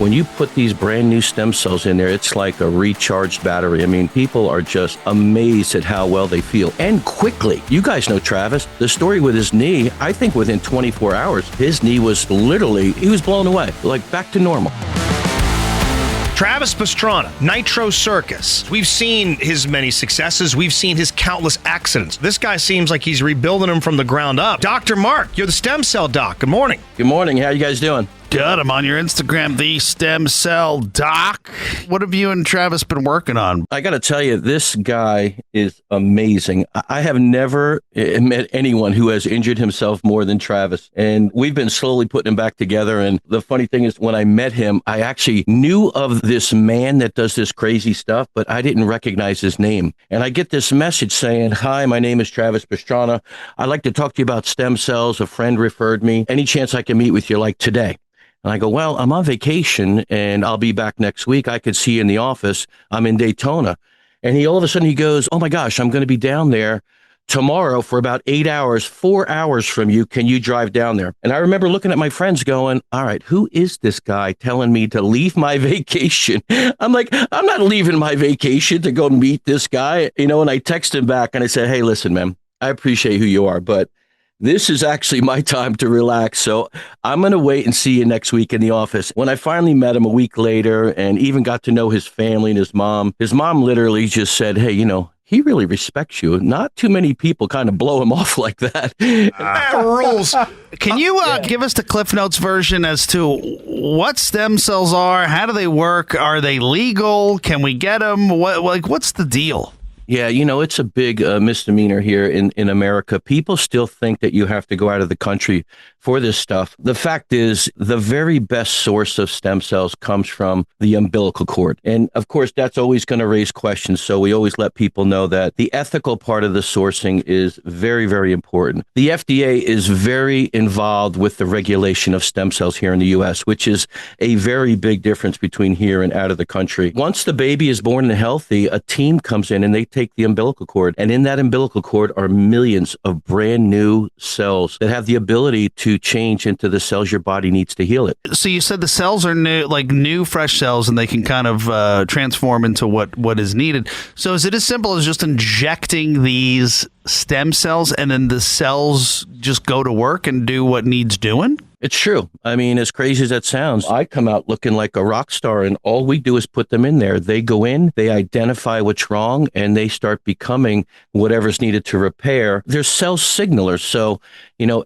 When you put these brand new stem cells in there, it's like a recharged battery. I mean, people are just amazed at how well they feel and quickly. You guys know Travis, the story with his knee, I think within 24 hours, his knee was literally, he was blown away, like back to normal. Travis Pastrana, Nitro Circus. We've seen his many successes. We've seen his countless accidents. This guy seems like he's rebuilding them from the ground up. Dr. Mark, you're the stem cell doc. Good morning. Good morning. How you guys doing? Good. I'm on your Instagram, the Stem Cell Doc. What have you and Travis been working on? I got to tell you, this guy is amazing. I have never met anyone who has injured himself more than Travis. And we've been slowly putting him back together. And the funny thing is, when I met him, I actually knew of this man that does this crazy stuff, but I didn't recognize his name. And I get this message saying, "Hi, my name is Travis Pastrana. I'd like to talk to you about stem cells. A friend referred me. Any chance I can meet with you like today?" And I go, "Well, I'm on vacation and I'll be back next week. I could see you in the office. I'm in Daytona." And he all of a sudden he goes, "Oh my gosh, I'm going to be down there tomorrow for about 8 hours, 4 hours from you. Can you drive down there?" And I remember looking at my friends going, "All right, who is this guy telling me to leave my vacation?" I'm like, I'm not leaving my vacation to go meet this guy. And I text him back and I said, "Hey, listen, man, I appreciate who you are, but this is actually my time to relax. So I'm going to wait and see you next week in the office." When I finally met him a week later and even got to know his family and his mom literally just said, "Hey, he really respects you. Not too many people kind of blow him off like that." That rules. Can you give us the Cliff Notes version as to what stem cells are? How do they work? Are they legal? Can we get them? What's the deal? Yeah, it's a big misdemeanor here in America. People still think that you have to go out of the country for this stuff. The fact is, the very best source of stem cells comes from the umbilical cord. And of course, that's always going to raise questions. So we always let people know that the ethical part of the sourcing is very, very important. The FDA is very involved with the regulation of stem cells here in the U.S., which is a very big difference between here and out of the country. Once the baby is born and healthy, a team comes in and they take the umbilical cord. And in that umbilical cord are millions of brand new cells that have the ability to change into the cells your body needs to heal it. So you said the cells are new, fresh cells, and they can kind of transform into what is needed. So is it as simple as just injecting these stem cells and then the cells just go to work and do what needs doing? It's true. I mean, as crazy as that sounds, I come out looking like a rock star, and all we do is put them in there. They go in, they identify what's wrong, and they start becoming whatever's needed to repair. They're cell signalers. So,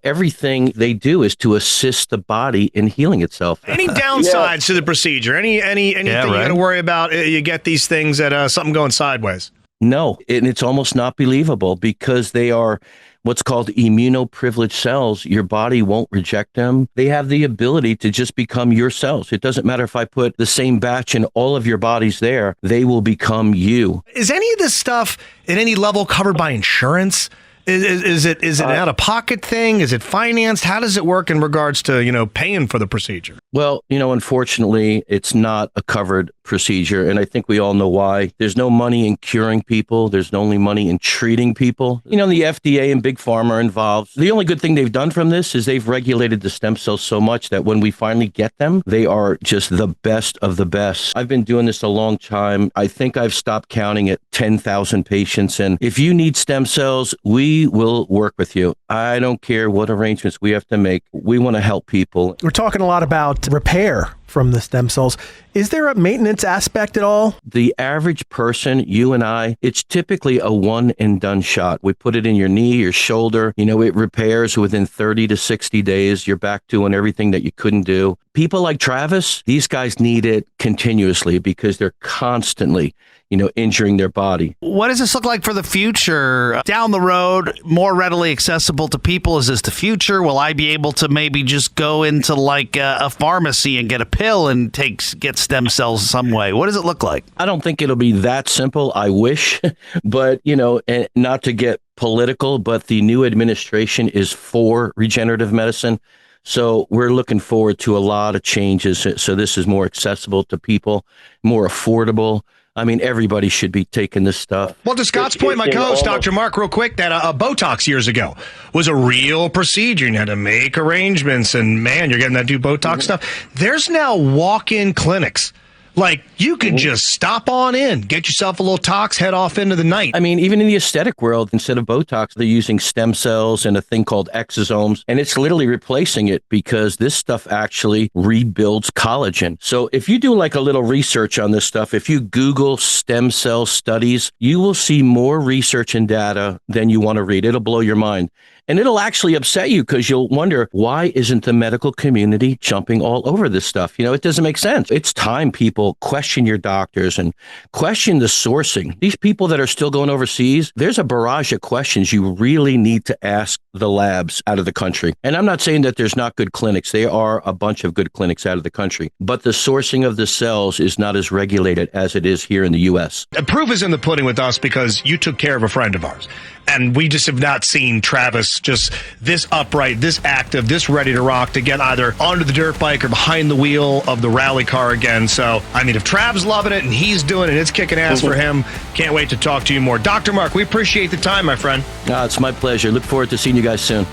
everything they do is to assist the body in healing itself. Any downsides to the procedure? Anything you got to worry about? You get these things that something going sideways? No, and it's almost not believable because they are what's called immunoprivileged cells. Your body won't reject them. They have the ability to just become your cells. It doesn't matter if I put the same batch in all of your bodies there, they will become you. Is any of this stuff at any level covered by insurance? Is it an out-of-pocket thing? Is it financed? How does it work in regards to, paying for the procedure? Well, unfortunately, it's not a covered procedure, and I think we all know why. There's no money in curing people. There's only money in treating people. The FDA and Big Pharma are involved. The only good thing they've done from this is they've regulated the stem cells so much that when we finally get them, they are just the best of the best. I've been doing this a long time. I think I've stopped counting at 10,000 patients, and if you need stem cells, we will work with you. I don't care what arrangements we have to make. We want to help people. We're talking a lot about repair from the stem cells. Is there a maintenance aspect at all? The average person, you and I, it's typically a one and done shot. We put it in your knee, your shoulder. It repairs within 30 to 60 days. You're back doing everything that you couldn't do. People like Travis, these guys need it continuously because they're constantly injuring their body. What does this look like for the future? Down the road, more readily accessible to people? Is this the future? Will I be able to maybe just go into a pharmacy and get a pill and get stem cells some way? What does it look like? I don't think it'll be that simple. I wish. But, and not to get political, but the new administration is for regenerative medicine. So we're looking forward to a lot of changes. So this is more accessible to people, more affordable. I mean, everybody should be taking this stuff. Well, to Scott's point, my co-host, Dr. Mark, real quick, that Botox years ago was a real procedure. You had to make arrangements, and man, you're getting that new Botox stuff. There's now walk-in clinics. Like, you could just stop on in, get yourself a little tox, head off into the night. I mean, even in the aesthetic world, instead of Botox, they're using stem cells and a thing called exosomes, and it's literally replacing it because this stuff actually rebuilds collagen. So if you do like a little research on this stuff, if you Google stem cell studies, you will see more research and data than you want to read. It'll blow your mind. And it'll actually upset you because you'll wonder, why isn't the medical community jumping all over this stuff? You know, it doesn't make sense. It's time people question your doctors and question the sourcing. These people that are still going overseas, there's a barrage of questions you really need to ask the labs out of the country. And I'm not saying that there's not good clinics. There are a bunch of good clinics out of the country. But the sourcing of the cells is not as regulated as it is here in the U.S. The proof is in the pudding with us because you took care of a friend of ours. And we just have not seen Travis just this upright, this active, this ready to rock to get either onto the dirt bike or behind the wheel of the rally car again. So, I mean, if Trav's loving it and he's doing it, it's kicking ass for him. Can't wait to talk to you more. Dr. Mark, we appreciate the time, my friend. It's my pleasure. Look forward to seeing you guys soon.